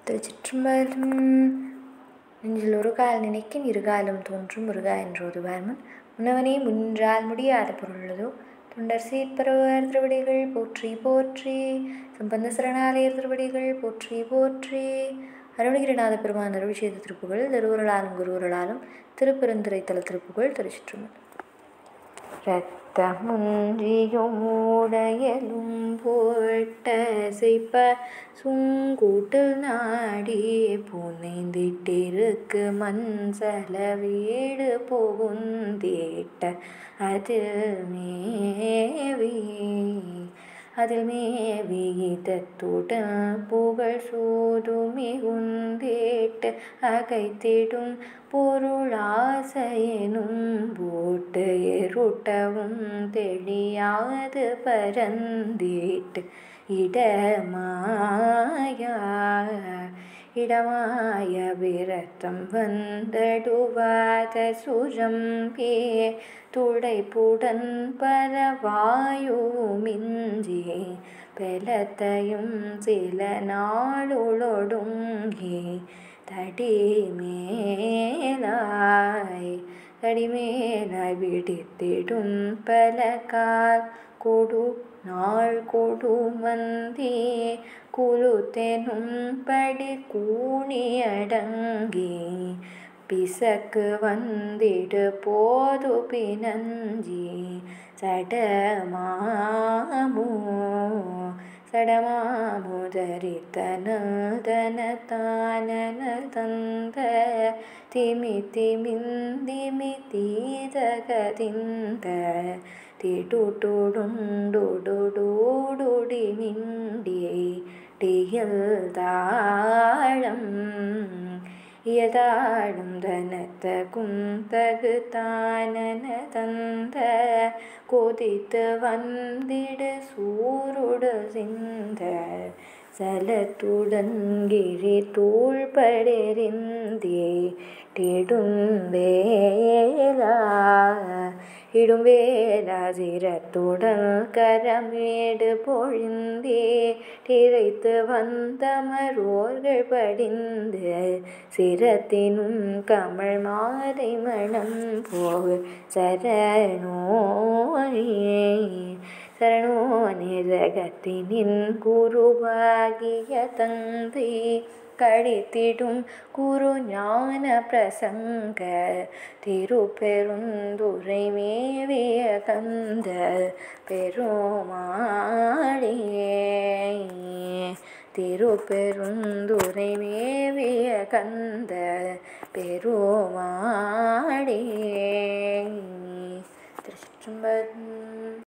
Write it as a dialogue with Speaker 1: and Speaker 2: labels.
Speaker 1: திருச்சிற்றம்பலம். நெஞ்சில் ஒரு கால் நினைக்கின் இருகாலும் தோன்றும் முருகா என்றோதுவார்முன் முன்னவனே முன்னின்றால் முடியாத பொருளதோ தொண்டர் சீர்பரவர் திருவடிகள் போற்றி போற்றி. சம்பந்த சரணாலயர் திருவடிகள் போற்றி போற்றி. அருணகிரிநாத பெருமான் அருள் செய்த திருப்புகழ் திருவுருளாலும் குருவுருளாலும் திருப்பெருந்துறை தல திருப்புகழ். திருச்சிற்றம்பலம். இரத்தமுன்றியும் உடையலும் போட்ட செய்ப்ப சுங்கூட்டில் நாடி புனைந்திட்டிருக்கு மஞ்சள வீடு புகுந்திட்ட அதில் மேவி இதத்துடன் புகழ் சூதுமிகுந்திட்டு அகைத்திடும் பொருளாசையெனும் போட்டு இருட்டவும் தெளியாது பரந்திட்டு இடமாய விரத்தம் வந்தடுவாத சுரம்பே துடைப்புடன் பரவாயு மிஞ்சி பெலத்தையும் சில நாளுளொடுங்கி தடிமேலாய் விடித்திடும் பலகால் கொடு நாள் கொடு மந்தி குலுத்தெனும் படி கூணியடங்கி பிசக்கு வந்திடு போது பினஞ்சி சடமாமுதரித்தனதனத்தானன தந்த திமித்திமிந்திமி தீதகதிந்த திடுடுடுடுடுடுடி மிண்டி டியல்தாழம் இயதாடும் தனத்த குந்தகு தானன தந்த கொதித்து வந்திடு சூருடு சிந்த சலத்துடன் கிரி தூள்படெறிந்தே இடும்பேலா சிரத்துடன் கரமேடு பொழிந்தே திரைத்து வந்தமரோர்கள் படிந்து சிரத்தினும் கமல் மாலை மணம் போக சரணோனே ஜகத்தினின் குருவாகிய தந்தை கழித்திடும் குரு ஞான பிரசங்க திருப்பெருந்துறை மேவிய கந்த பெருமாளே. திருப்பெருந்துறை மேவிய கந்த பெருமாளே. திருச்சிற்றம்பலம்.